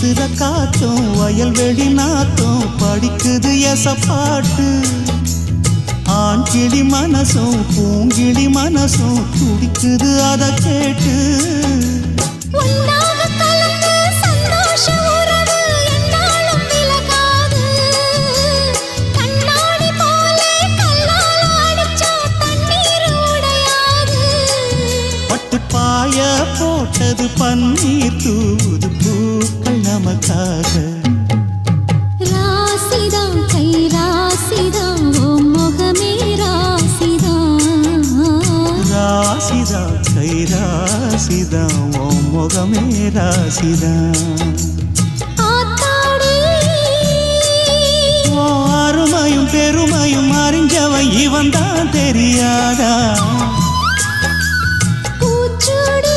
வீசுற காத்தும் வயல்வெளி நாத்தும் படிக்குது எசப்பாட்டு ஆண்கிளி மனசும் பூங்கிளி மனசும் துடிக்குது அத கேட்டு பாய போட்டது பன்னீர் தூது பூக்கள் நமக்காக ராசிதான் கை ராசிதான் ஓ முகமே ராசிதான் ராசிதான் கை ராசிதான் ஓ முகமே ராசிதான் அருமையும் பெருமையும் அறிஞ்சவன் இவன் தான் தெரியாதா